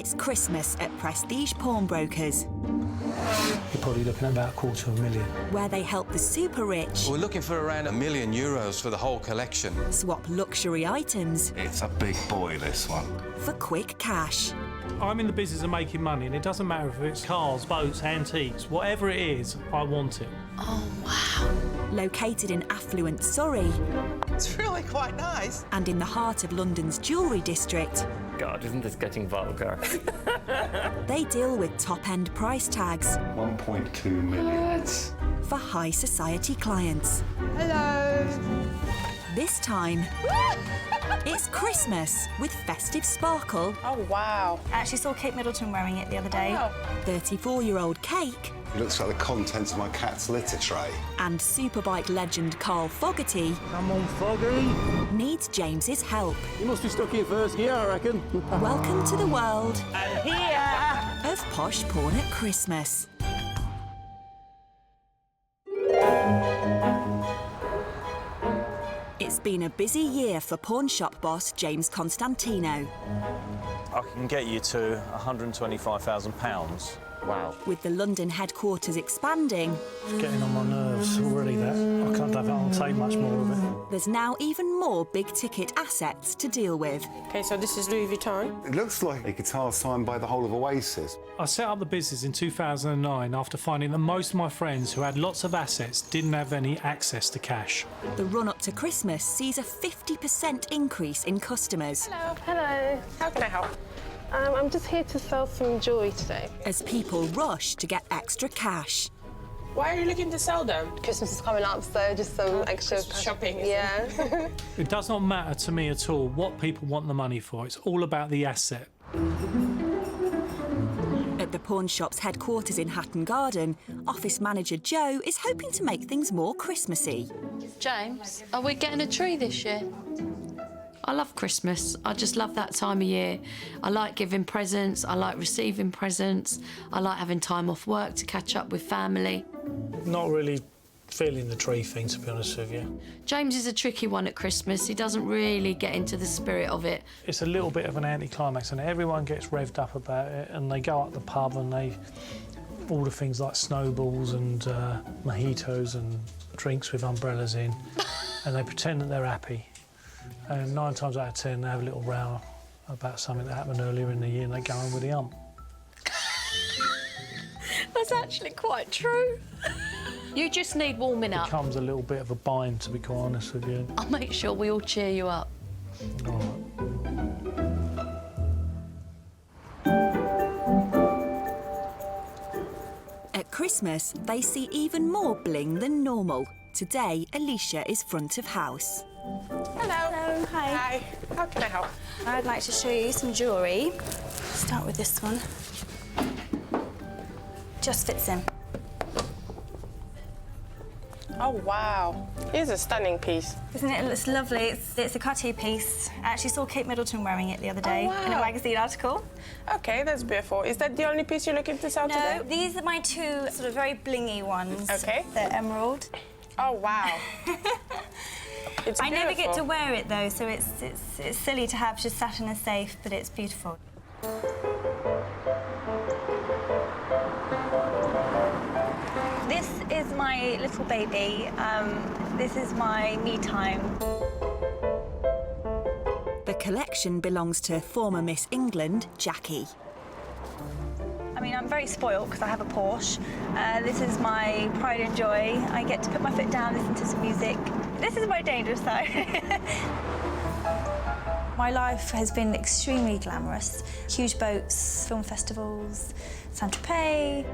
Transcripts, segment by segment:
It's Christmas at Prestige Pawnbrokers, You're probably looking at about £250,000. where they help the super rich We're looking for around €1 million for the whole collection. swap luxury items It's a big boy, this one. for quick cash. I'm in the business of making money, and it doesn't matter if it's cars, boats, antiques, whatever it is, I want it. Located in affluent Surrey It's really quite nice. and in the heart of London's jewellery district, God, isn't this getting vulgar? they deal with top-end price tags 1.2 million. for high society clients. Hello. This time, it's Christmas with festive sparkle. Oh, wow. I actually saw Kate Middleton wearing it the other day. Oh. 34-year-old Cake It looks like the contents of my cat's litter tray. and Superbike legend Carl Fogarty Come on, Foggy. needs James's help. You must be stuck in first gear, I reckon. Welcome to the world Here. of Posh Pawn at Christmas. It's been a busy year for pawn shop boss James Constantino, I can get you to £125,000. Wow. with the London headquarters expanding. It's getting on my nerves already, that. I can't have it on take much more of it. There's now even more big-ticket assets to deal with. Okay, so this is Louis Vuitton. It looks like a guitar signed by the whole of Oasis. I set up the business in 2009 after finding that most of my friends who had lots of assets didn't have any access to cash. The run-up to Christmas sees a 50% increase in customers Hello. How can I help? I'm just here to sell some jewellery today. as people rush to get extra cash. Why are you looking to sell them? Christmas is coming up, so just some extra Christmas shopping, isn't Yeah. It does not matter to me at all what people want the money for. It's all about the asset. At the pawn shop's headquarters in Hatton Garden, office manager Joe is hoping to make things more Christmassy. James, are we getting a tree this year? I love Christmas. I just love that time of year. I like giving presents. I like receiving presents. I like having time off work to catch up with family. Not really feeling the tree thing, to be honest with you. James is a tricky one at Christmas. He doesn't really get into the spirit of it. It's a little bit of an anticlimax, and everyone gets revved up about it, and they go up the pub and they order things like snowballs and mojitos and drinks with umbrellas in, and they pretend that they're happy. And 9 times out of 10, they have a little row about something that happened earlier in the year, and they go on with the hump. That's actually quite true. You just need warming It up. becomes a little bit of a bind, to be quite honest with you. I'll make sure we all cheer you up. All right. At Christmas, they see even more bling than normal. Today, Alicia is front of house. Hello. Hello, hi. Hi. How can I help? I'd like to show you some jewellery. Start with this one. Just fits in. Oh, wow. Here's a stunning piece. Isn't it? It looks lovely. It's a Cartier piece. I actually saw Kate Middleton wearing it the other day in a magazine article. Okay, that's beautiful. Is that the only piece you're looking to sell today? No, these are my two sort of very blingy ones. Okay. They're emerald. Oh, wow. It's I never get to beautiful. wear it though, so it's silly to have just sat in a safe, but it's beautiful. This is my little baby. This is my me time. The collection belongs to former Miss England, Jackie. I mean, I'm very spoiled because I have a Porsche. This is my pride and joy. I get to put my foot down, listen to some music. This is my dangerous side. My life has been extremely glamorous. Huge boats, film festivals, Saint-Tropez.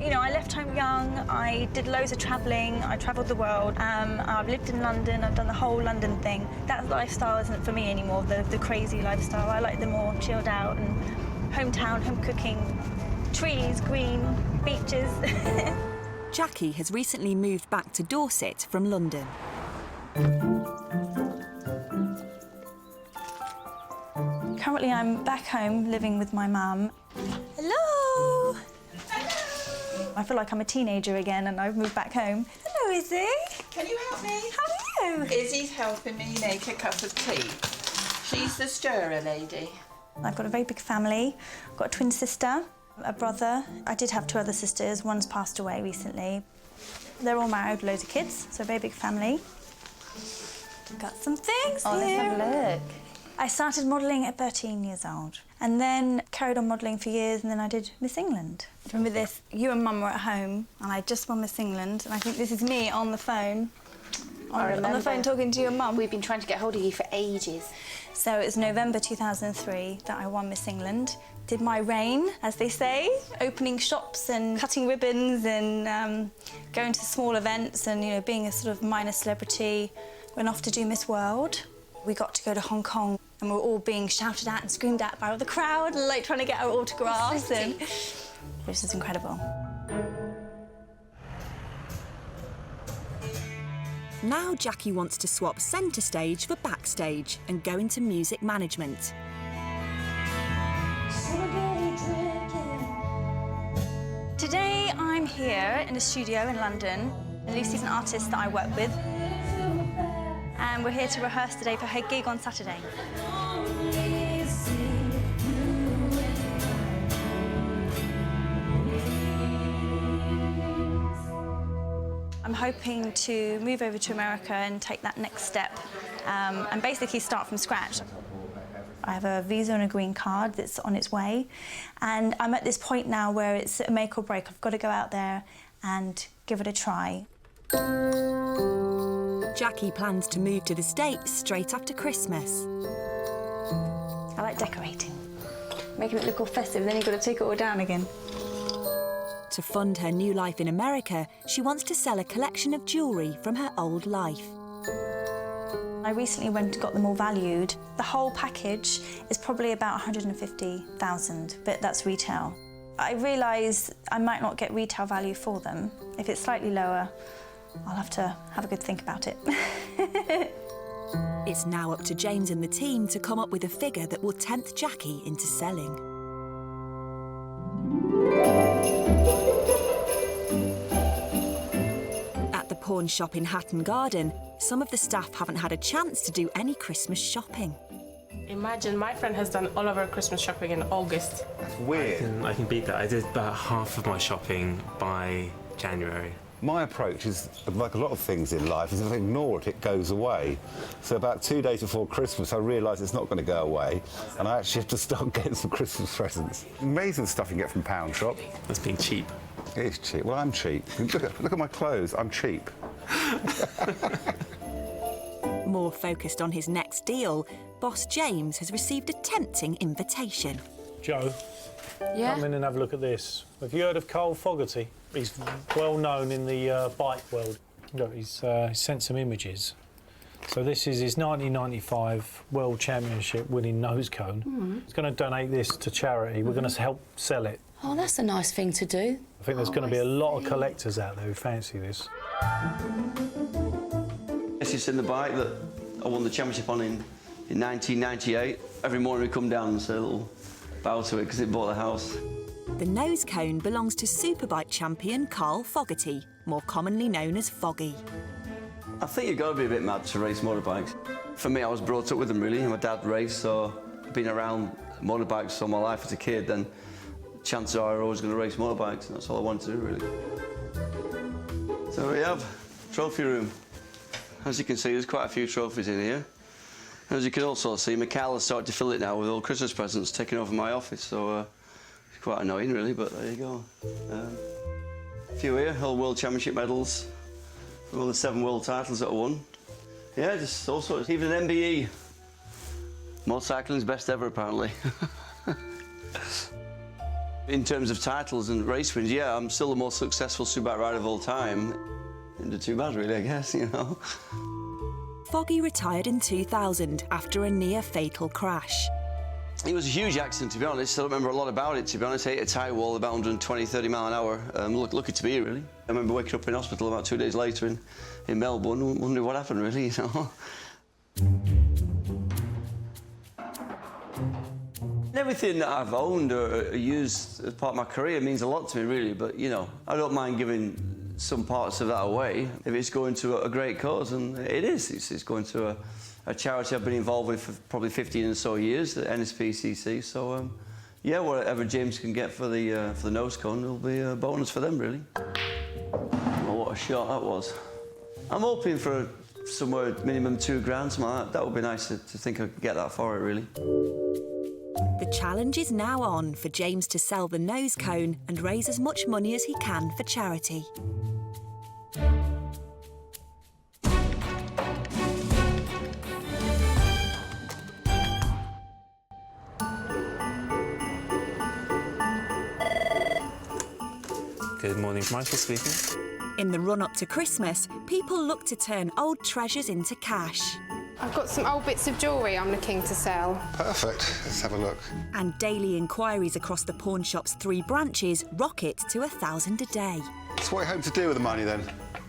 You know, I left home young, I did loads of travelling, I travelled the world. I've lived in London, I've done the whole London thing. That lifestyle isn't for me anymore, the crazy lifestyle. I like the more chilled out and hometown, home cooking, trees, green, beaches. Jackie has recently moved back to Dorset from London. Currently, I'm back home living with my mum. Hello! I feel like I'm a teenager again and I've moved back home. Hello, Izzy. Can you help me? How are you? Izzy's helping me make a cup of tea. She's the stirrer lady. I've got a very big family. I've got a twin sister, a brother. I did have 2 other sisters. One's passed away recently. They're all married, loads of kids, so a very big family. Got some things here. Let's have a look. I started modelling at 13 years old and then carried on modelling for years, and then I did Miss England. Remember this? You and Mum were at home and I just won Miss England, and I think this is me on the phone. On the phone talking to your mum. We've been trying to get hold of you for ages. So it was November 2003 that I won Miss England. Did my reign, as they say, opening shops and cutting ribbons and going to small events and, you know, being a sort of minor celebrity. Went off to do Miss World. We got to go to Hong Kong and we were all being shouted at and screamed at by all the crowd, and, like, trying to get our autographs. And this is incredible. Now Jackie wants to swap centre stage for backstage and go into music management. Today I'm here in a studio in London. Lucy's an artist that I work with. And we're here to rehearse today for her gig on Saturday. I'm hoping to move over to America and take that next step and basically start from scratch. I have a visa and a green card that's on its way, and I'm at this point now where it's a make or break. I've got to go out there and give it a try. Jackie plans to move to the States straight after Christmas. I like decorating, making it look all festive, then you've got to take it all down again. To fund her new life in America, she wants to sell a collection of jewellery from her old life. I recently went and got them all valued. The whole package is probably about 150,000, but that's retail. I realise I might not get retail value for them. If it's slightly lower, I'll have to have a good think about it. It's now up to James and the team to come up with a figure that will tempt Jackie into selling. At the pawn shop in Hatton Garden, some of the staff haven't had a chance to do any Christmas shopping. Imagine, my friend has done all of her Christmas shopping in August. That's weird. I can beat that. I did about half of my shopping by January. My approach is, like a lot of things in life, is if I ignore it, it goes away. So about 2 days before Christmas, I realise it's not going to go away, and I actually have to start getting some Christmas presents. Amazing stuff you can get from Pound Shop. That's being cheap. It is cheap. Well, I'm cheap. Look at my clothes. I'm cheap. More focused on his next deal, boss James has received a tempting invitation. Joe, Yeah? come in and have a look at this. Have you heard of Carl Fogarty? He's well known in the bike world. Look, he's sent some images. So this is his 1995 World Championship winning nose cone. He's going to donate this to charity. We're going to help sell it. Oh, that's a nice thing to do. I think there's going to be a lot of collectors out there who fancy this. This is in the bike that I won the championship on in 1998. Every morning we come down and say a little bow to it because it bought the house. The nose cone belongs to Superbike champion Carl Fogarty, more commonly known as Foggy. I think you've got to be a bit mad to race motorbikes. For me, I was brought up with them, really. My dad raced, so I've been around motorbikes all my life as a kid, then chances are I'm always going to race motorbikes, and that's all I wanted to do, really. So we have trophy room. As you can see, there's quite a few trophies in here. And as you can also see, Mikhail has started to fill it now with all Christmas presents taking over my office, so it's quite annoying, really, but there you go. A few here, all World Championship medals, all the 7 world titles that I won. Yeah, just all sorts, even an MBE. Motorcycling's best ever, apparently. In terms of titles and race wins, yeah, I'm still the most successful Superbike rider of all time. Didn't do too bad, really, I guess, you know. Foggy retired in 2000 after a near-fatal crash. It was a huge accident, to be honest. I don't remember a lot about it, to be honest. I hit a tyre wall about 120, 30 mile an hour. Lucky to be here, really. I remember waking up in hospital about 2 days later in Melbourne, wondering what happened, really, you know. Everything that I've owned or used as part of my career means a lot to me, really. But, you know, I don't mind giving some parts of that away if it's going to a great cause, and it is. It's going to a charity I've been involved with for probably 15 or so years, the NSPCC. So, yeah, whatever James can get for the nose cone will be a bonus for them, really. Oh, what a shot that was. I'm hoping for somewhere minimum £2 grand, something like that. That would be nice to think I could get that for it, really. The challenge is now on for James to sell the nose cone and raise as much money as he can for charity. Good morning, Michael speaking. In the run-up to Christmas, people look to turn old treasures into cash. I've got some old bits of jewellery I'm looking to sell. Perfect. Let's have a look. And daily inquiries across the pawn shop's 3 branches rocket to 1,000 a day. So what are you hoping to do with the money then?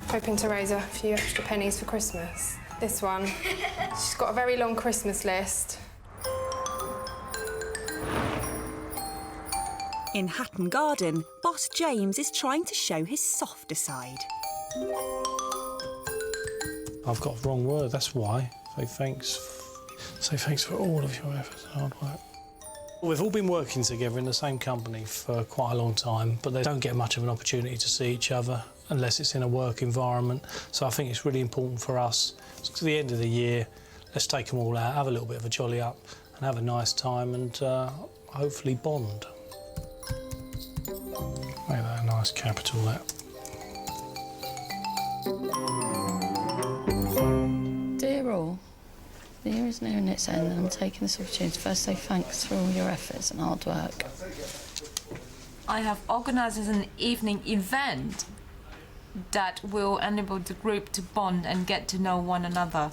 Hoping to raise a few extra pennies for Christmas. This one, she's got a very long Christmas list. In Hatton Garden, boss James is trying to show his softer side. I've got the wrong word, that's why. Say thanks for all of your efforts and hard work. We've all been working together in the same company for quite a long time, but they don't get much of an opportunity to see each other unless it's in a work environment. So I think it's really important for us, to the end of the year, let's take them all out, have a little bit of a jolly up and have a nice time and hopefully bond. Make that a nice capital, that. Dear all, the year is nearing its end and I'm taking this opportunity to first say thanks for all your efforts and hard work. I have organised an evening event that will enable the group to bond and get to know one another.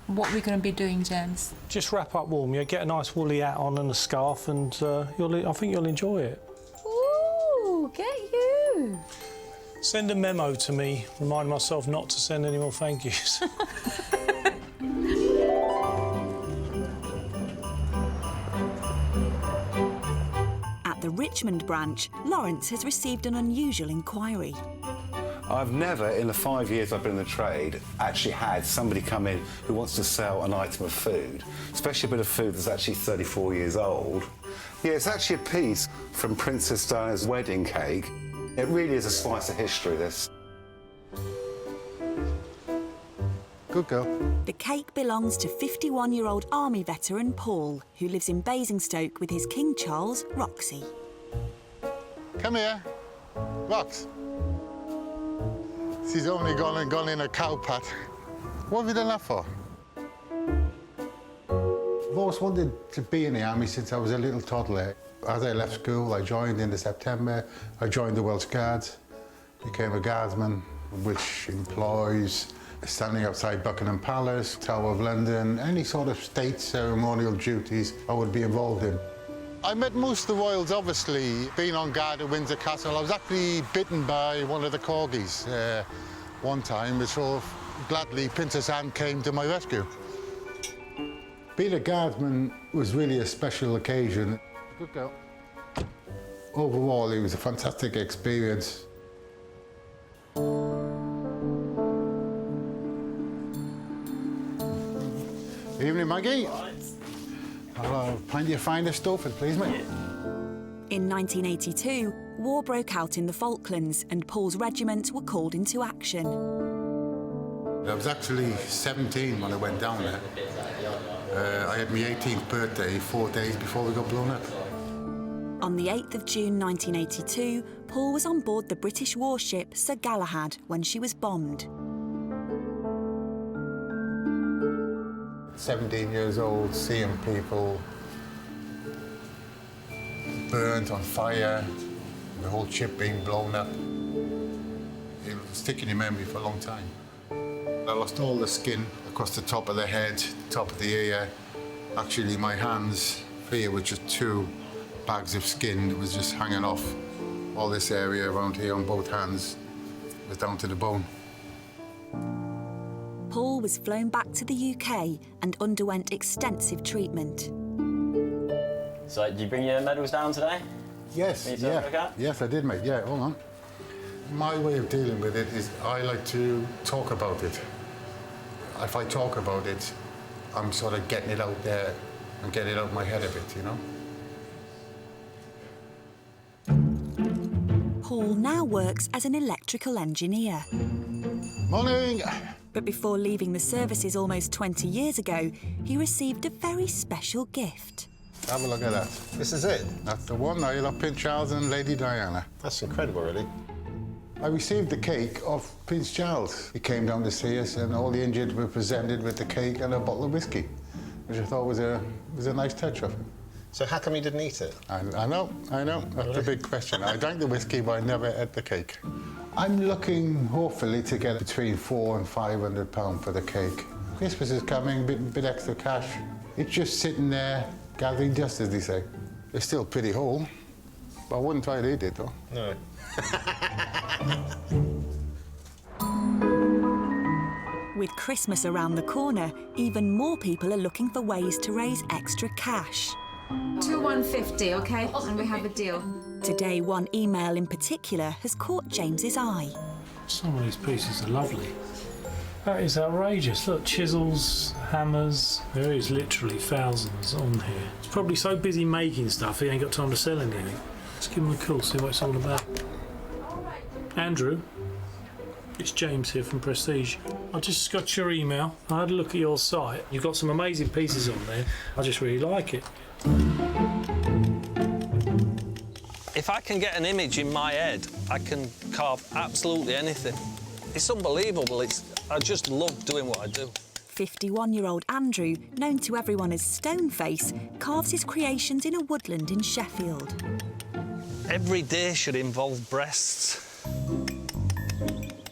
What are we going to be doing, James? Just wrap up warm, yeah, get a nice woolly hat on and a scarf and I think you'll enjoy it. Ooh, get you! Send a memo to me, remind myself not to send any more thank yous. At the Richmond branch, Lawrence has received an unusual inquiry. I've never, in the 5 years I've been in the trade, actually had somebody come in who wants to sell an item of food, especially a bit of food that's actually 34 years old. Yeah, it's actually a piece from Princess Diana's wedding cake. It really is a slice of history, this. Good girl. The cake belongs to 51-year-old Army veteran Paul, who lives in Basingstoke with his King Charles, Roxy. Come here. Rox. She's only gone in a cow pat. What have you done that for? I've always wanted to be in the army since I was a little toddler. As I left school, I joined in September. I joined the Welsh Guards, became a guardsman, which employs standing outside Buckingham Palace, Tower of London, any sort of state ceremonial duties I would be involved in. I met most of the royals, obviously, being on guard at Windsor Castle. I was actually bitten by one of the corgis one time, so gladly Princess Anne came to my rescue. Being a guardsman was really a special occasion. Good girl. Overall, it was a fantastic experience. Evening, Maggie. I'll find you a finer stuff, please, mate. In 1982, war broke out in the Falklands and Paul's regiment were called into action. I was actually 17 when I went down there. I had my 18th birthday 4 days before we got blown up. On the 8th of June 1982, Paul was on board the British warship Sir Galahad when she was bombed. 17 years old, seeing people burnt on fire, the whole ship being blown up. It will stick in your memory for a long time. I lost all the skin across the top of the head, top of the ear. Actually, my hands here were just 2 bags of skin that was just hanging off. All this area around here on both hands was down to the bone. Paul was flown back to the UK and underwent extensive treatment. So, did you bring your medals down today? Yes, yeah. Yes, I did, mate. Yeah, hold on. My way of dealing with it is I like to talk about it. If I talk about it, I'm sort of getting it out there and getting it out of my head a bit, you know? Paul now works as an electrical engineer. Morning! But before leaving the services almost 20 years ago, he received a very special gift. Have a look at that. This is it? That's the one. I love Prince Charles and Lady Diana. That's incredible, really. I received the cake of Prince Charles. He came down to see us, and all the injured were presented with the cake and a bottle of whiskey, which I thought was a nice touch of him. So how come you didn't eat it? I know. That's the big question. I drank the whiskey, but I never ate the cake. I'm looking, hopefully, to get between £400 and £500 for the cake. Christmas is coming, bit extra cash. It's just sitting there, gathering dust, as they say. It's still pretty whole, but I wouldn't try to eat it, though. No. With Christmas around the corner, even more people are looking for ways to raise extra cash. 2,150, OK? And we have a deal. Today, one email in particular has caught James's eye. Some of these pieces are lovely. That is outrageous. Look, chisels, hammers. There is literally thousands on here. He's probably so busy making stuff, he ain't got time to sell anything. Let's give him a call, see what it's all about. Andrew, it's James here from Prestige. I just got your email. I had a look at your site. You've got some amazing pieces on there. I just really like it. If I can get an image in my head, I can carve absolutely anything. It's unbelievable. I just love doing what I do. 51-year-old Andrew, known to everyone as Stoneface, carves his creations in a woodland in Sheffield. Every day should involve breasts.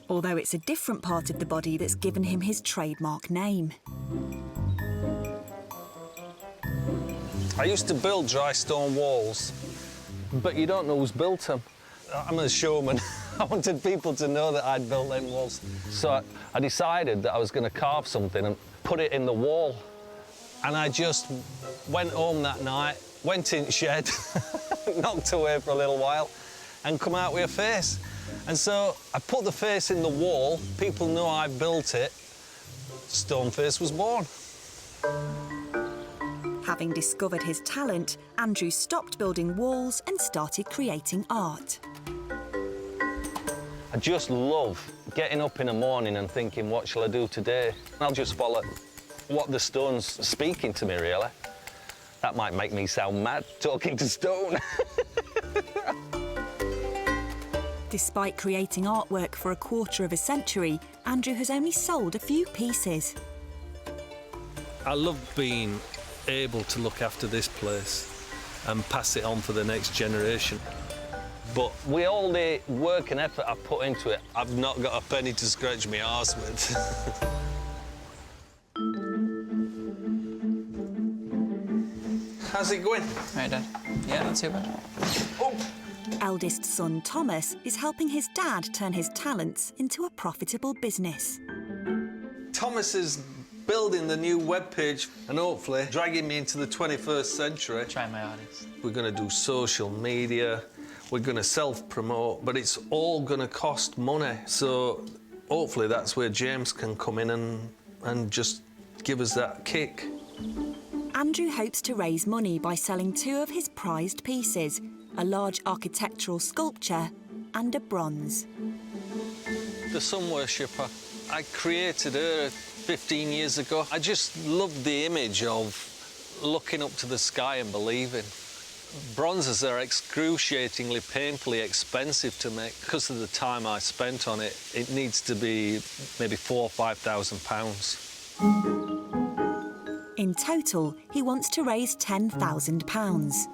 Although it's a different part of the body that's given him his trademark name. I used to build dry stone walls, but you don't know who's built them. I'm a showman. I wanted people to know that I'd built them walls. So I decided that I was going to carve something and put it in the wall. And I just went home that night, went in the shed, knocked away for a little while, and come out with a face. And so I put the face in the wall, people know I built it, Stoneface was born. Having discovered his talent, Andrew stopped building walls and started creating art. I just love getting up in the morning and thinking, what shall I do today? I'll just follow what the stone's speaking to me, really. That might make me sound mad, talking to stone. Despite creating artwork for a quarter of a century, Andrew has only sold a few pieces. I love being able to look after this place and pass it on for the next generation. But with all the work and effort I've put into it, I've not got a penny to scratch my arse with. How's it going? Right, Dad. Yeah, not too bad. Oh! Eldest son Thomas is helping his dad turn his talents into a profitable business. Thomas is building the new webpage and hopefully dragging me into the 21st century. Try my hardest. We're going to do social media, we're going to self-promote, but it's all going to cost money. So hopefully that's where James can come in and just give us that kick. Andrew hopes to raise money by selling two of his prized pieces, a large architectural sculpture and a bronze. The sun worshipper, I created her 15 years ago. I just love the image of looking up to the sky and believing. Bronzes are excruciatingly, painfully expensive to make. Because of the time I spent on it, it needs to be maybe £4,000 or £5,000. In total, he wants to raise £10,000.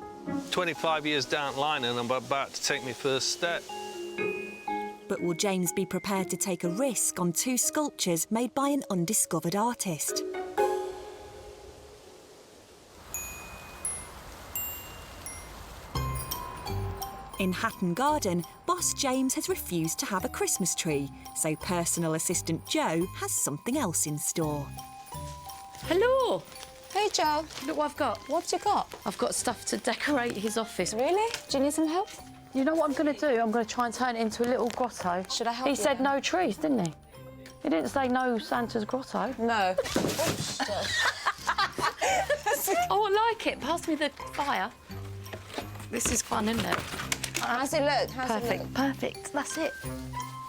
25 years down the line and I'm about to take my first step. But will James be prepared to take a risk on two sculptures made by an undiscovered artist? In Hatton Garden, boss James has refused to have a Christmas tree, so personal assistant Joe has something else in store. Hello. Hey, Joe. Look what I've got. What you got? I've got stuff to decorate his office. Really? Do you need some help? You know what I'm going to do? I'm going to try and turn it into a little grotto. Should I help He you? said no trees, didn't he? He didn't say no Santa's grotto. No. Oh, I like it. Pass me the fire. This is fun, isn't it? How's it look? How's it Perfect, look? perfect. That's it.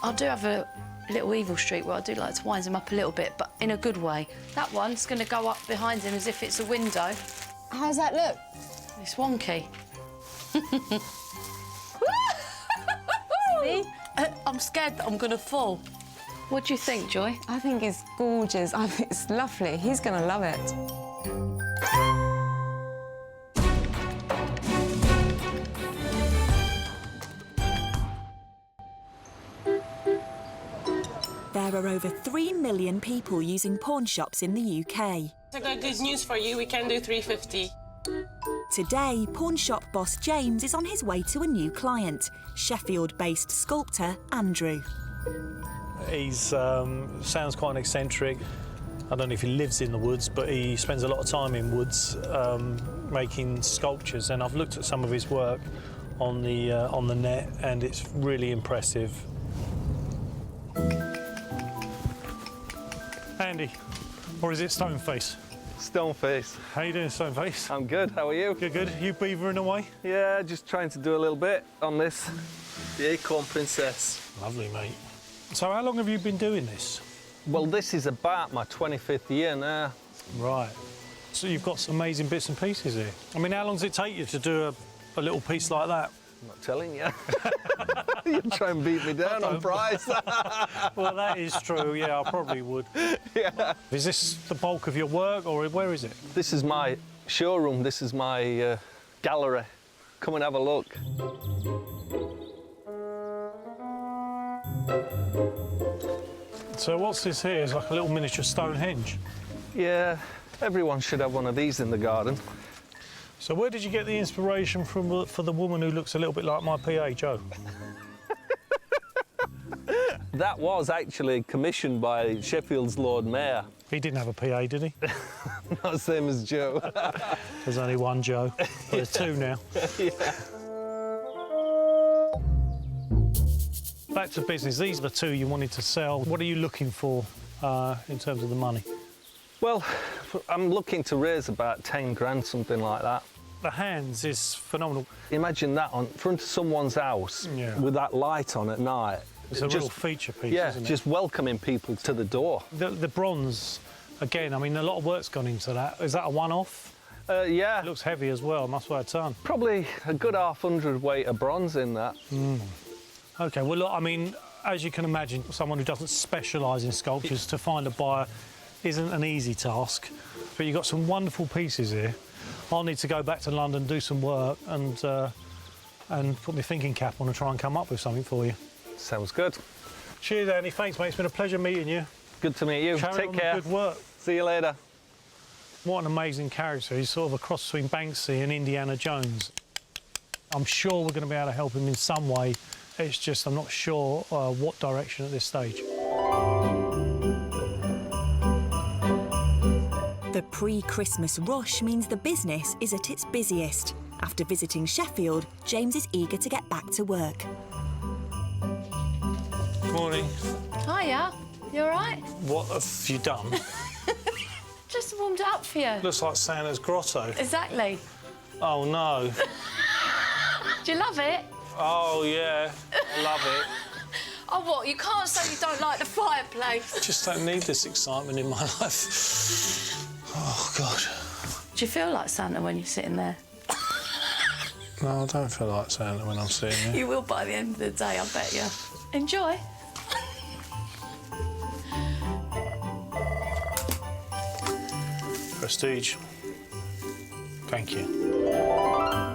I do have a little evil streak where I do like to wind him up a little bit, but in a good way. That one's going to go up behind him as if it's a window. How's that look? It's wonky. See? I'm scared that I'm going to fall. What do you think, Joy? I think it's gorgeous. I think it's lovely. He's going to love it. There are over 3 million people using pawn shops in the UK. I got good news for you. We can do 350. Today, pawn shop boss James is on his way to a new client, Sheffield-based sculptor Andrew. He's sounds quite eccentric. I don't know if he lives in the woods, but he spends a lot of time in woods making sculptures. And I've looked at some of his work on the net, and it's really impressive. Andy, or is it Stoneface? Stoneface. How you doing, Stoneface? I'm good, how are you? Good, good. You beavering away? Yeah, just trying to do a little bit on this. The Acorn Princess. Lovely, mate. So how long have you been doing this? Well, this is about my 25th year now. Right. So you've got some amazing bits and pieces here. I mean, how long does it take you to do a little piece like that? I'm not telling you. You try and beat me down on price. Well, that is true, yeah, I probably would. Yeah. Is this the bulk of your work, or where is it? This is my showroom, this is my gallery. Come and have a look. So what's this here? It's like a little miniature Stonehenge. Yeah, everyone should have one of these in the garden. So where did you get the inspiration from for the woman who looks a little bit like my PA, Joe? That was actually commissioned by Sheffield's Lord Mayor. He didn't have a PA, did he? Not the same as Joe. There's only one Joe, but there's two now. Yeah. Back to business. These are the two you wanted to sell. What are you looking for in terms of the money? Well, I'm looking to raise about 10 grand, something like that. The hands is phenomenal. Imagine that on front of someone's house with that light on at night. It's a real feature piece, isn't it? Just welcoming people to the door. The bronze, again, I mean, a lot of work's gone into that. Is that a one-off? Yeah. It looks heavy as well, must weigh a ton. Probably a good 100 weight of bronze in that. OK, well, look, I mean, as you can imagine, someone who doesn't specialise in sculptures, to find a buyer isn't an easy task. But you've got some wonderful pieces here. I'll need to go back to London, do some work, and put my thinking cap on and try and come up with something for you. Sounds good. Cheers, Andy. Thanks, mate. It's been a pleasure meeting you. Good to meet you. Carry on Take care. The good work. See you later. What an amazing character. He's sort of a cross between Banksy and Indiana Jones. I'm sure we're going to be able to help him in some way. It's just I'm not sure what direction at this stage. The pre-Christmas rush means the business is at its busiest. After visiting Sheffield, James is eager to get back to work. Morning. Hiya. You all right? What have you done? Just warmed it up for you. Looks like Santa's grotto. Exactly. Oh, no. Do you love it? Oh, yeah. I love it. Oh, what? You can't say you don't like the fireplace. I just don't need this excitement in my life. Oh, God. Do you feel like Santa when you're sitting there? No, I don't feel like Santa when I'm sitting here. You will by the end of the day, I bet you. Enjoy. Prestige. Thank you.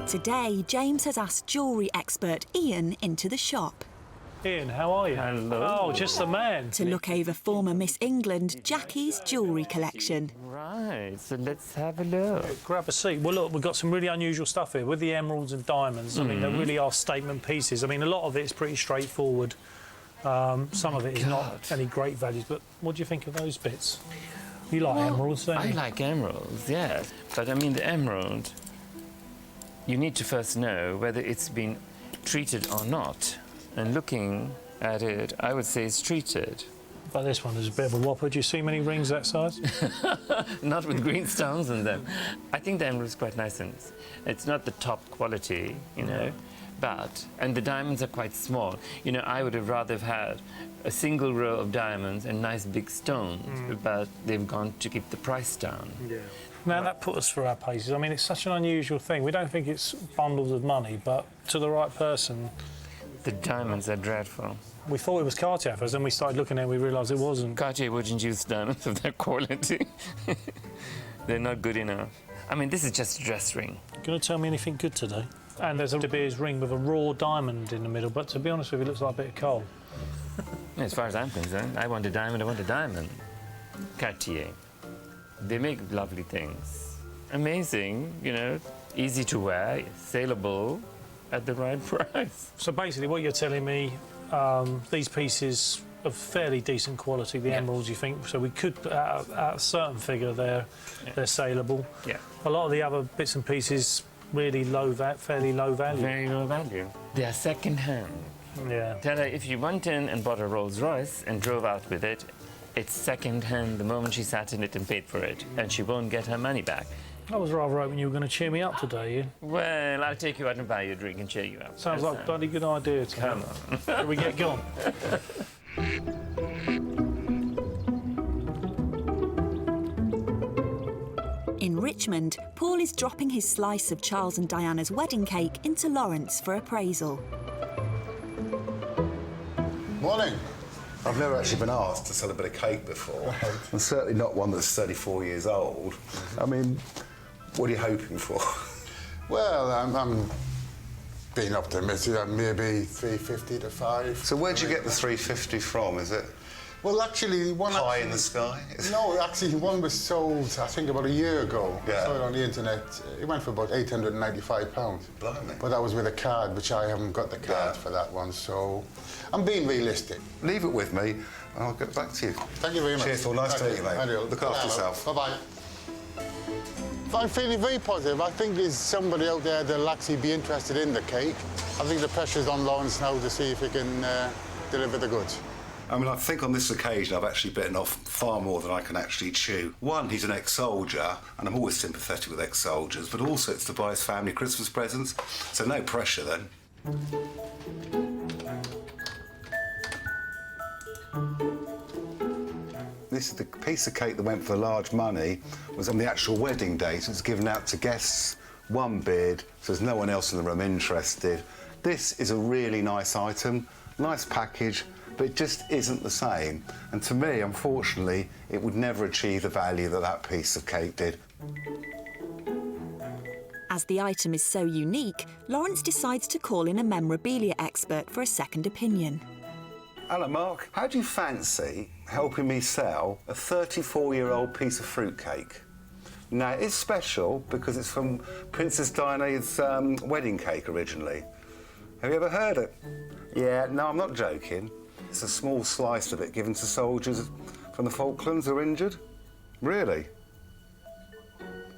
Today, James has asked jewellery expert Ian into the shop. Ian, how are you? Hello. Oh, just the man. To look over former Miss England, Jackie's jewellery collection. Right, so let's have a look. Grab a seat. Well, look, we've got some really unusual stuff here with the emeralds and diamonds. I mean, they really are statement pieces. I mean, a lot of it is pretty straightforward. Some of it is not any great values, but what do you think of those bits? You like emeralds, don't you? I like emeralds, yes. But I mean, the emerald, you need to first know whether it's been treated or not. And looking at it, I would say it's treated. But this one is a bit of a whopper. Do you see many rings that size? Not with green stones in them. I think the emerald is quite nice, and it's not the top quality, you know, and the diamonds are quite small. You know, I would have rather have had a single row of diamonds and nice big stones, but they've gone to keep the price down. Yeah. Now that put us through our paces. I mean, it's such an unusual thing. We don't think it's bundles of money, but to the right person... The diamonds are dreadful. We thought it was Cartier first, then we started looking and we realised it wasn't. Cartier wouldn't use diamonds of that quality. They're not good enough. I mean, this is just a dress ring. You going to tell me anything good today? And there's a De Beers ring with a raw diamond in the middle, but to be honest with you, it looks like a bit of coal. As far as I'm concerned, I want a diamond, I want a diamond. Cartier. They make lovely things. Amazing, you know, easy to wear, saleable, at the right price. So basically what you're telling me, these pieces of fairly decent quality, the emeralds, you think, so we could put at a certain figure they're saleable. Yeah. A lot of the other bits and pieces really fairly low value. Very low value. They are second hand. Yeah. Tell her if you went in and bought a Rolls Royce and drove out with it, it's second hand the moment she sat in it and paid for it, and she won't get her money back. I was rather hoping you were going to cheer me up today, Ian. Well, I'll take you out and buy you a drink and cheer you up. Sounds like a bloody good idea to me. Come on. Shall we get gone? In Richmond, Paul is dropping his slice of Charles and Diana's wedding cake into Lawrence for appraisal. Morning. I've never actually been asked to sell a bit of cake before, and certainly not one that's 34 years old. I mean, what are you hoping for? Well, I'm being optimistic. Maybe 350 to 5. So where'd you get the 350 from? Is it Well, actually, one pie in the sky? No, actually, one was sold, I think, about a year ago. Yeah. I saw it on the internet. It went for about £895. Blimey. But that was with a card, which I haven't got the card for that one, so I'm being realistic. Leave it with me, and I'll get back to you. Thank you very much. Cheers, Paul. Nice to meet you, mate. Adieu. Look after yourself. Bye-bye. I'm feeling very positive. I think there's somebody out there that'll actually be interested in the cake. I think the pressure's on Lawrence now to see if he can deliver the goods. I mean, I think on this occasion I've actually bitten off far more than I can actually chew. One, he's an ex-soldier, and I'm always sympathetic with ex-soldiers, but also it's to buy his family Christmas presents, so no pressure then. This is the piece of cake that went for large money, was on the actual wedding day, so it's given out to guests, one bid, so there's no one else in the room interested. This is a really nice item, nice package, but it just isn't the same. And to me, unfortunately, it would never achieve the value that that piece of cake did. As the item is so unique, Lawrence decides to call in a memorabilia expert for a second opinion. Hello, Mark. How do you fancy helping me sell a 34-year-old piece of fruitcake? Now, it's special because it's from Princess Diana's wedding cake originally. Have you ever heard it? Yeah, no, I'm not joking. It's a small slice of it given to soldiers from the Falklands who are injured. Really?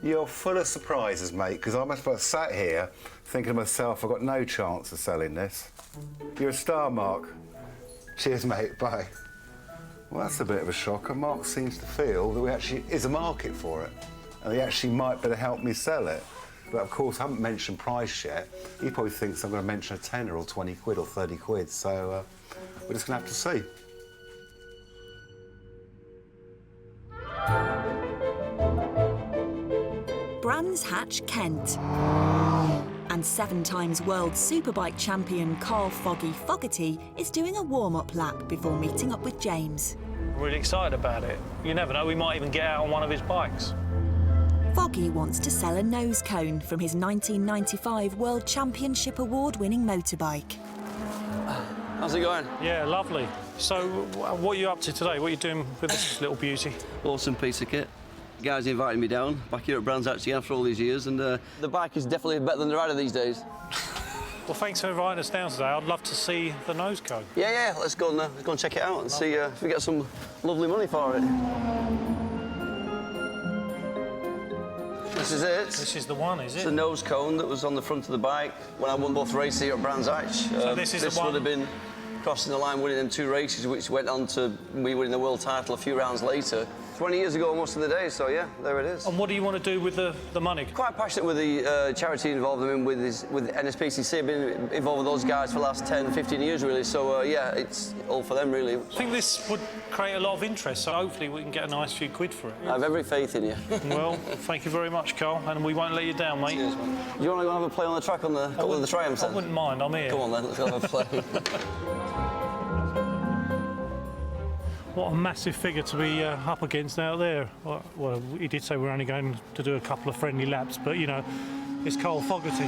You're full of surprises, mate, because I must have sat here thinking to myself, I've got no chance of selling this. You're a star, Mark. Cheers, mate. Bye. Well, that's a bit of a shocker. Mark seems to feel that there actually is a market for it, and he actually might be able to help me sell it. But, of course, I haven't mentioned price yet. He probably thinks I'm going to mention a tenner or 20 quid or 30 quid, so we're just going to have to see. Brands Hatch, Kent. And 7-times world Superbike champion Carl Fogarty is doing a warm-up lap before meeting up with James. I'm really excited about it. You never know, we might even get out on one of his bikes. Foggy wants to sell a nose cone from his 1995 World Championship award-winning motorbike. How's it going? Yeah, lovely. So, what are you up to today? What are you doing with this little beauty? Awesome piece of kit. The guys invited me down, back here at Brands Hatch again after all these years, and the bike is definitely better than the rider these days. Well, thanks for inviting us down today. I'd love to see the nose cone. Yeah, let's go and check it out and see if we get some lovely money for it. This is it. This is the one, is It's it? the nose cone that was on the front of the bike when I won both races here at Brands Hatch. So this is the one- would have been crossing the line, winning them 2 races, which went on to me winning the world title a few rounds later. 20 years ago, almost to the day, so yeah, there it is. And what do you want to do with the money? Quite passionate with the charity involved in with NSPCC. I've been involved with those guys for the last 10, 15 years, really, so yeah, it's all for them, really. I think this would create a lot of interest, so hopefully we can get a nice few quid for it. I have every faith in you. Well, thank you very much, Carl, and we won't let you down, mate. Cheers, man. Do you want to go have a play on the track on the couple of the triumphs, then? I wouldn't mind, I'm here. Come on, then, let's go have a play. What a massive figure to be up against out there. Well, he did say we're only going to do a couple of friendly laps, but, you know, it's Carl Fogarty.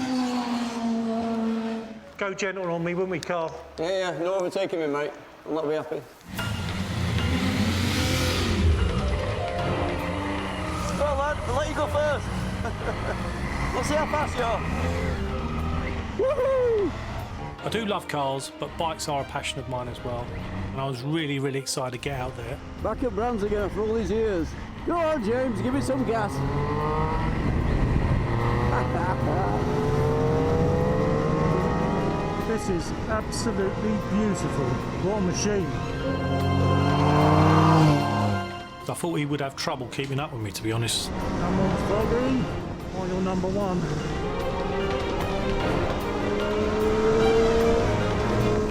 Go gentle on me, wouldn't we, Carl? Yeah, no overtaking me, mate. I'll not be happy. Well, lad, I'll let you go first. Let's see how fast you are. Woohoo! I do love cars, but bikes are a passion of mine as well. And I was really, really excited to get out there. Back at Brands again after all these years. Go on, James, give me some gas. This is absolutely beautiful. What a machine. I thought he would have trouble keeping up with me, to be honest. Come on, Foggy. Oh, you're number one.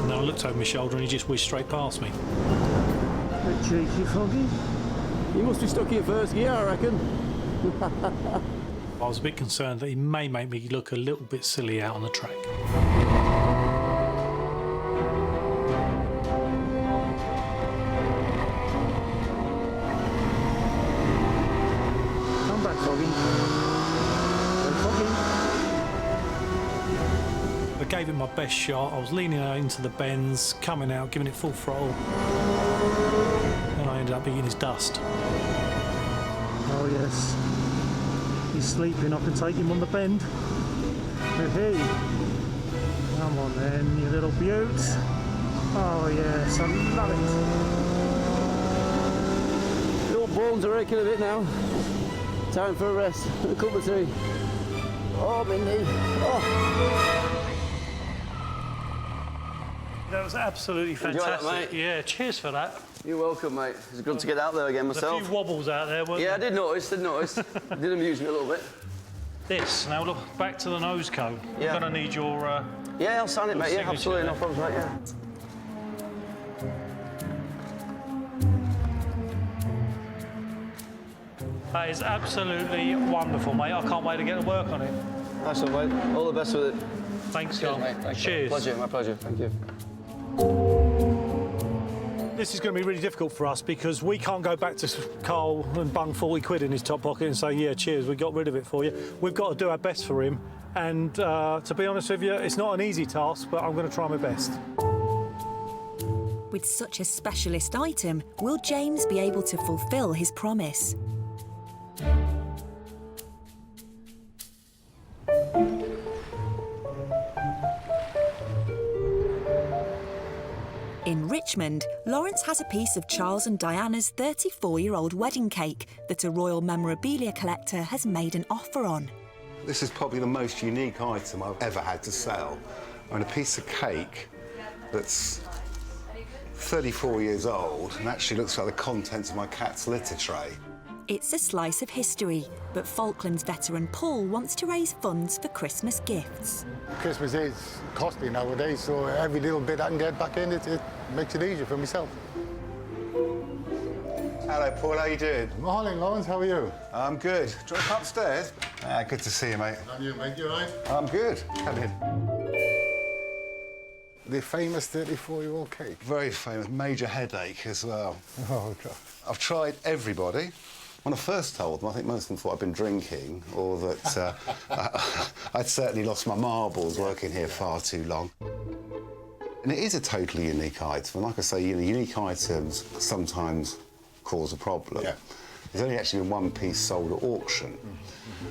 And then I looked over my shoulder and he just whizzed straight past me. Bit cheeky, Foggy. You must be stuck in first gear, I reckon. I was a bit concerned that he may make me look a little bit silly out on the track. Come back, Foggy. Foggy. I gave it my best shot. I was leaning out into the bends, coming out, giving it full throttle. And I ended up eating his dust. Oh, yes. He's sleeping. I can take him on the bend. Hey, come on then, you little beaut. Oh, yes, I love it. Your bones are aching a bit now. Time for a rest. A cup of tea. Oh, my knee. Oh. That was absolutely fantastic. Enjoy that, mate. Yeah, cheers for that. You're welcome, mate. It's good to get out there again myself. There's a few wobbles out there, weren't Yeah, I there? did notice. Did amuse me a little bit. This, now look, back to the nose cone. Yeah. I'm going to need your... Yeah, I'll sign it, mate. Yeah, absolutely. No problems, mate. Yeah. That is absolutely wonderful, mate. I can't wait to get to work on it. Nice one, mate. All the best with it. Thanks, Cheers, Carl. mate. Thanks, Cheers. Pleasure, my pleasure. Thank you. This is going to be really difficult for us because we can't go back to Carl and bung 40 quid in his top pocket and say, yeah, cheers, we got rid of it for you. We've got to do our best for him. And to be honest with you, it's not an easy task, but I'm going to try my best. With such a specialist item, will James be able to fulfil his promise? In Richmond, Lawrence has a piece of Charles and Diana's 34-year-old wedding cake that a royal memorabilia collector has made an offer on. This is probably the most unique item I've ever had to sell. I mean, a piece of cake that's 34 years old and actually looks like the contents of my cat's litter tray. It's a slice of history, but Falklands veteran Paul wants to raise funds for Christmas gifts. Christmas is costly nowadays, so every little bit I can get back in, it makes it easier for myself. Hello, Paul, how you doing? Morning, Lawrence, how are you? I'm good. Do you want to come upstairs? Good to see you, mate. And you, mate, you all right? I'm good. Come in. The famous 34-year-old cake. Very famous. Major headache as well. Oh, God. I've tried everybody. When I first told them, I think most of them thought I'd been drinking or that I'd certainly lost my marbles working here far too long. And it is a totally unique item. And like I say, unique items sometimes cause a problem. Yeah. There's only actually been one piece sold at auction.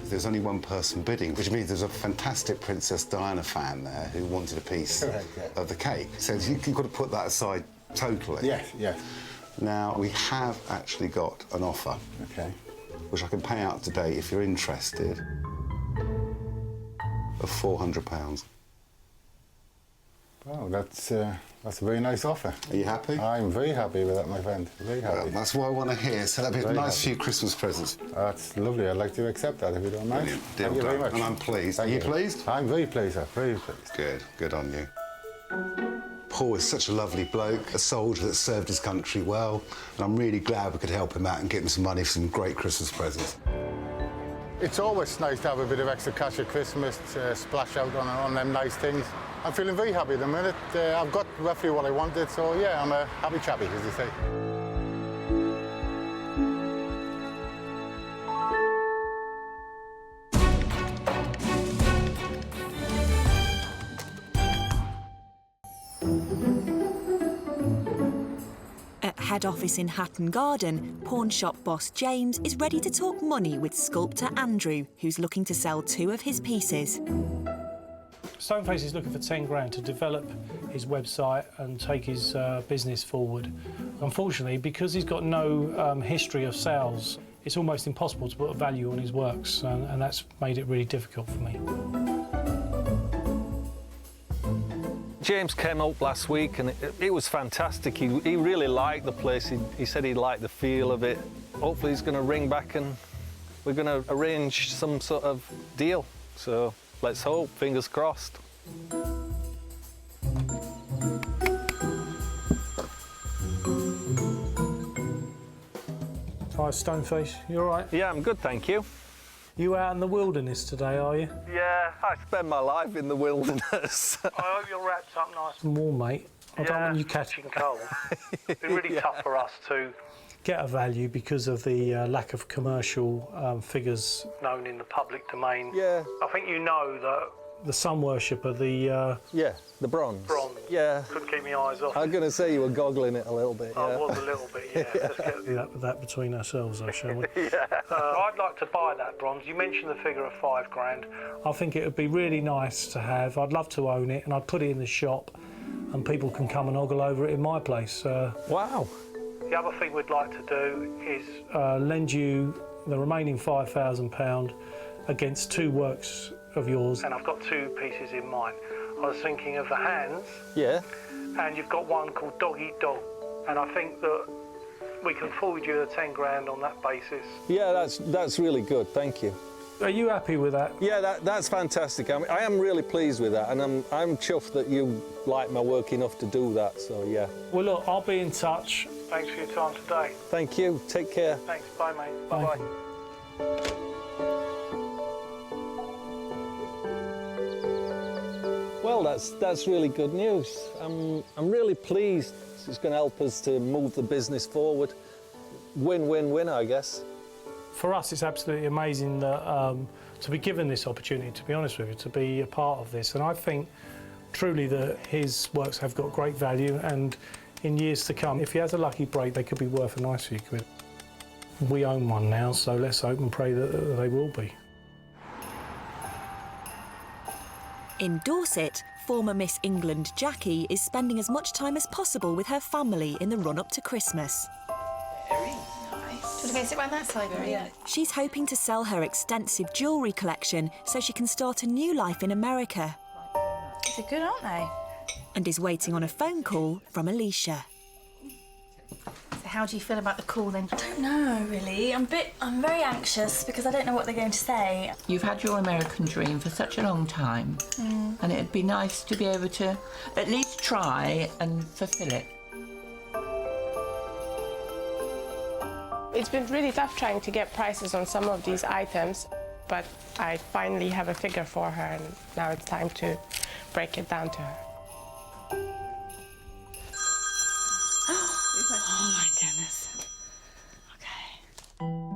There's only one person bidding, which means there's a fantastic Princess Diana fan there who wanted a piece of the cake. So you've got to put that aside totally. Yes, yes. Now, we have actually got an offer. OK. which I can pay out today if you're interested, of £400. Wow, that's a very nice offer. Are you happy? I'm very happy with that, my friend. Very happy. Well, that's what I want to hear. So that'd be a nice few Christmas presents. That's lovely. I'd like to accept that if you don't mind. Brilliant. Deal Thank you very much. And I'm pleased. Are you pleased? I'm very pleased, sir. Very pleased. Good. Good on you. Paul is such a lovely bloke, a soldier that served his country well, and I'm really glad we could help him out and get him some money for some great Christmas presents. It's always nice to have a bit of extra cash at Christmas to splash out on them nice things. I'm feeling very happy at the minute. I've got roughly what I wanted, so yeah, I'm a happy chappy, as they say. At head office in Hatton Garden, pawn shop boss James is ready to talk money with sculptor Andrew, who's looking to sell 2 of his pieces. Stoneface is looking for 10 grand to develop his website and take his business forward. Unfortunately, because he's got no history of sales, it's almost impossible to put a value on his works, and that's made it really difficult for me. James came up last week and it was fantastic. He really liked the place. He said he liked the feel of it. Hopefully he's going to ring back and we're going to arrange some sort of deal. So let's hope, fingers crossed. Hi, Stoneface. You all right? Yeah, I'm good, thank you. You out in the wilderness today, are you? Yeah, I spend my life in the wilderness. I hope you're wrapped up nice and warm, mate. I don't want you catching cold. It's been really tough for us to get a value because of the lack of commercial figures known in the public domain. Yeah. I think you know that the sun worshipper, the... yeah, the bronze. Bronze. Yeah. Couldn't keep my eyes off. I'm going to say you were goggling it a little bit, yeah. I was a little bit, yeah. Let's get that between ourselves, though, shall we? Yeah. I'd like to buy that bronze. You mentioned the figure of 5 grand. I think it would be really nice to have. I'd love to own it, and I'd put it in the shop, and people can come and ogle over it in my place. Wow. The other thing we'd like to do is lend you the remaining £5,000 against 2 works of yours, and I've got 2 pieces in mind. I was thinking of the hands. Yeah. And you've got one called Dog Eat Dog, and I think that we can forward you the 10 grand on that basis. Yeah, that's really good, thank you. Are you happy with that? Yeah, that's fantastic. I am really pleased with that, and I'm chuffed that you like my work enough to do that, so yeah. Well, look, I'll be in touch. Thanks for your time today. Thank you. Take care. Thanks. Bye, mate. Bye-bye. Well, that's really good news. I'm really pleased. It's going to help us to move the business forward. Win-win-win, I guess. For us, it's absolutely amazing that to be given this opportunity, to be honest with you, to be a part of this. And I think truly that his works have got great value, and in years to come, if he has a lucky break, they could be worth a nice few quid. We own one now, so let's hope and pray that they will be. In Dorset, former Miss England Jackie is spending as much time as possible with her family in the run-up to Christmas. Very nice. Do you want to go sit around that side? Yeah. She's hoping to sell her extensive jewellery collection so she can start a new life in America. They're good, aren't they? And is waiting on a phone call from Alicia. So how do you feel about the call then? I don't know, really. I'm very anxious because I don't know what they're going to say. You've had your American dream for such a long time, and it'd be nice to be able to at least try and fulfill it. It's been really tough trying to get prices on some of these items, but I finally have a figure for her, and now it's time to break it down to her. Oh my goodness.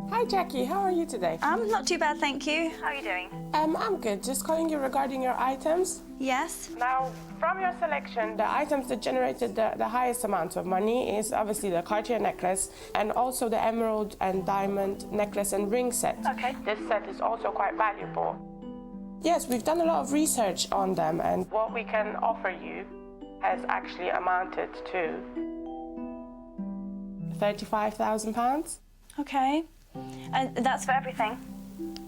Hi Jackie, how are you today? Not too bad, thank you. How are you doing? I'm good. Just calling you regarding your items. Yes. Now, from your selection, the items that generated the highest amount of money is obviously the Cartier necklace and also the emerald and diamond necklace and ring set. Okay. This set is also quite valuable. Yes, we've done a lot of research on them, and what we can offer you has actually amounted to £35,000. Okay. And that's for everything?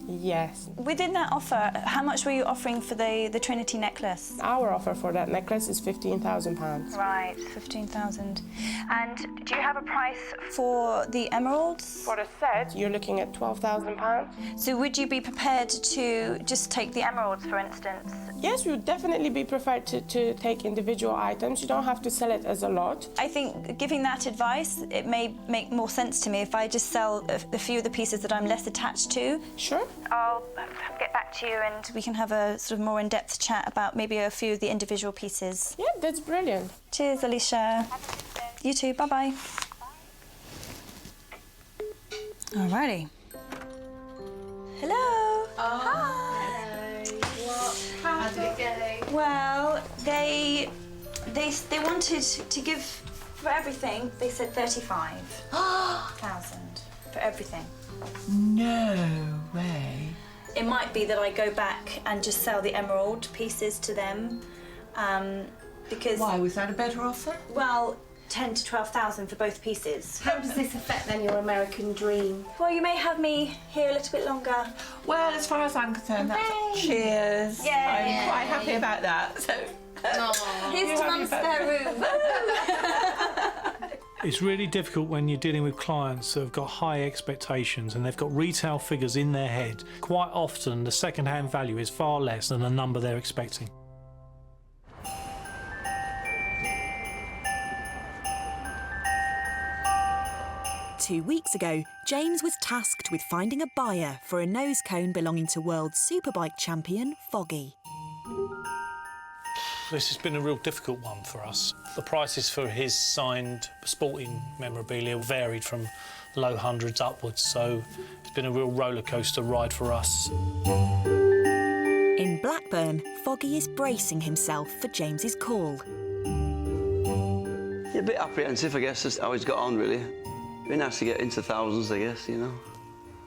Yes. Within that offer, how much were you offering for the Trinity necklace? Our offer for that necklace is £15,000. Right, 15,000. And do you have a price for the emeralds? For the set, you're looking at £12,000. So would you be prepared to just take the emeralds, for instance? Yes, we would definitely be prepared to take individual items. You don't have to sell it as a lot. I think giving that advice, it may make more sense to me if I just sell a few of the pieces that I'm less attached to. Sure. I'll get back to you and we can have a sort of more in-depth chat about maybe a few of the individual pieces. Yeah, that's brilliant. Cheers, Alicia. You too, bye-bye. Alrighty. Hello. Hi. How did it go? Well, they wanted to give for everything. They said 35,000 for everything. No way. It might be that I go back and just sell the emerald pieces to them, because. Why, was that a better offer? Well, 10 to 12,000 for both pieces. How does this affect then your American dream? Well, you may have me here a little bit longer. Well, as far as I'm concerned, that's cheers. Yeah. I'm quite happy about that. So. Here's to Mum's spare room. It's really difficult when you're dealing with clients that have got high expectations and they've got retail figures in their head. Quite often, the second-hand value is far less than the number they're expecting. Two weeks ago, James was tasked with finding a buyer for a nose cone belonging to world Superbike champion Foggy. This has been a real difficult one for us. The prices for his signed sporting memorabilia varied from low hundreds upwards, so it's been a real rollercoaster ride for us. In Blackburn, Foggy is bracing himself for James's call. Yeah, a bit apprehensive, I guess, as how he's got on, really. Been nice to get into thousands, I guess, you know.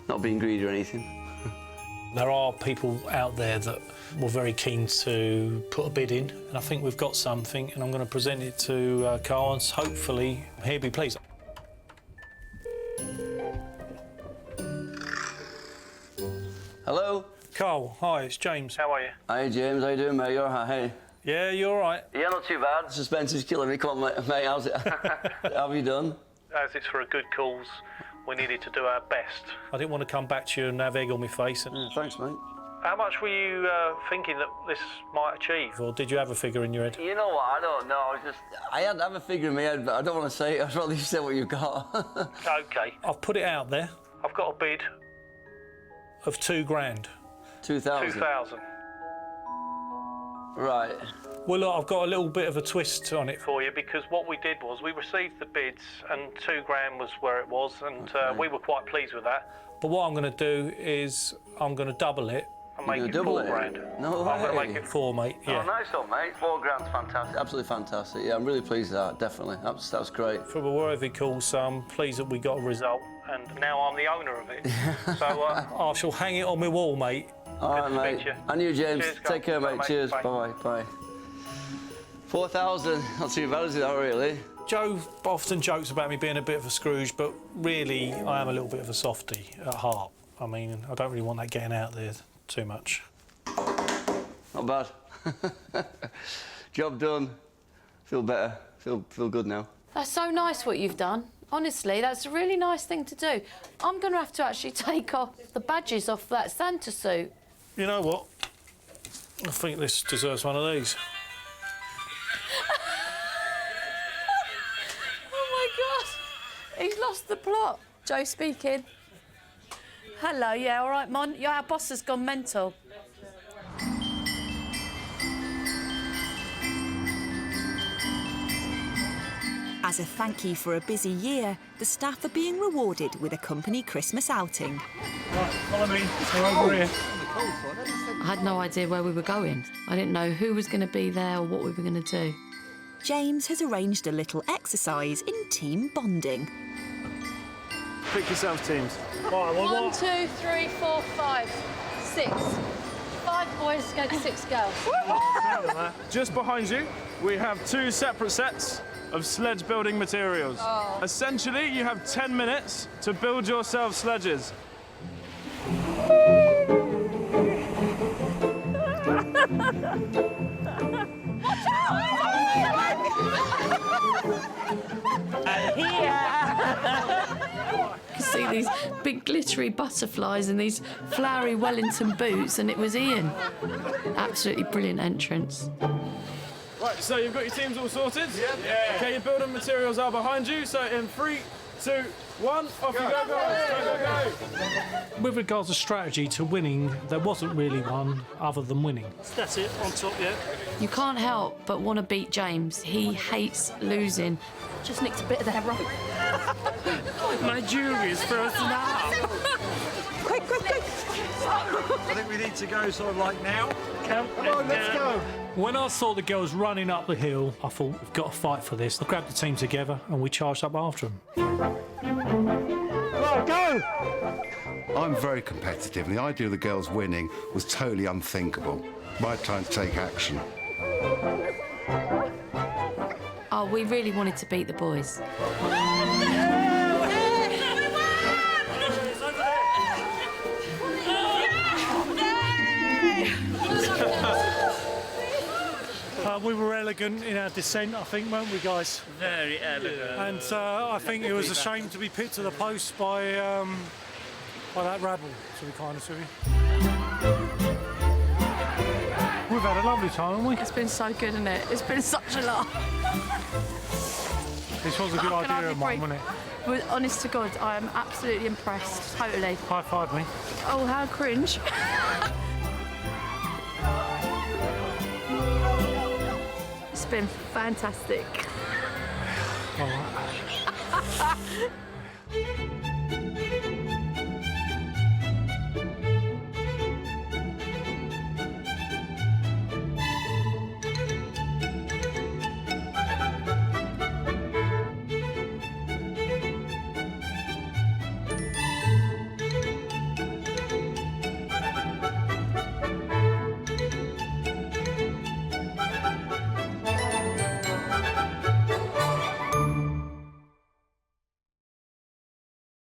Not being greedy or anything. There are people out there that were very keen to put a bid in, and I think we've got something, and I'm going to present it to Carl, and hopefully he'll be pleased. Hello? Carl, hi, it's James. How are you? Hi, James. How you doing, mate? You all right? Hey. Yeah, you all right? Yeah, not too bad. Suspense is killing me. Come on, mate. How's it? How have you done? As it's for a good cause, we needed to do our best. I didn't want to come back to you and have egg on my face. And... Thanks, mate. How much were you thinking that this might achieve, or did you have a figure in your head? You know what? I don't know. I had to have a figure in my head, but I don't want to say it. I'd rather you say what you've got. OK. I've put it out there. I've got a bid of £2,000. 2,000? 2,000. Right. Well, look, I've got a little bit of a twist on it for you, because what we did was we received the bids and £2,000 was where it was, and we were quite pleased with that. But what I'm going to do is I'm going to double it and make it £4,000. No way. I'm going to make it 4, mate. Yeah. Oh, nice one, mate. £4,000's fantastic. Absolutely fantastic. Yeah, I'm really pleased with that, definitely. That's great. For whatever it calls, I'm pleased that we got a result, and now I'm the owner of it. So I shall hang it on my wall, mate. All right, mate. And you, James. Cheers, take care, mate. Bye, Cheers. Bye. Bye-bye. Bye. 4,000. Not too bad, is it, really? Joe often jokes about me being a bit of a Scrooge, but really I am a little bit of a softie at heart. I mean, I don't really want that getting out there too much. Not bad. Job done. Feel better. Feel good now. That's so nice what you've done. Honestly, that's a really nice thing to do. I'm going to have to actually take off the badges off that Santa suit. You know what? I think this deserves one of these. Oh, my God. He's lost the plot. Joe speaking. Hello, yeah, all right, Mon. Yeah, our boss has gone mental. As a thank you for a busy year, the staff are being rewarded with a company Christmas outing. Right, follow me. We're over here. I had no idea where we were going. I didn't know who was going to be there or what we were going to do. James has arranged a little exercise in team bonding. Pick yourselves teams. Right, 1, 2, 3, 4, 5, 6. 5 boys against 6 girls. Just behind you, we have 2 separate sets of sledge building materials. Essentially, you have 10 minutes to build yourself sledges. You see these big glittery butterflies and these flowery Wellington boots, and it was Ian. Absolutely brilliant entrance. Right, so you've got your teams all sorted? Yeah. Okay, your building materials are behind you, so in 3, 2, 1, off you go, guys. Go. With regards to strategy to winning, there wasn't really one other than winning. That's it, on top, yeah. You can't help but want to beat James. He hates losing. Just nicked a bit of their rope. My jewellery's frozen up. Quick, quick, quick. I think we need to go sort of like now. Come on, let's go. When I saw the girls running up the hill, I thought, we've got to fight for this. I grabbed the team together and we charged up after them. Right, go! I'm very competitive, and the idea of the girls winning was totally unthinkable. My time to take action. Oh, we really wanted to beat the boys. We were elegant in our descent, I think, weren't we, guys? Very elegant. And I think it was a shame to be picked to the post by that rabble, to be honest with you. We've had a lovely time, haven't we? It's been so good, isn't it? It's been such a laugh. This was a good idea of mine, wasn't it? But honest to God, I am absolutely impressed. Totally. High five me. Oh, how cringe. It's been fantastic. All right.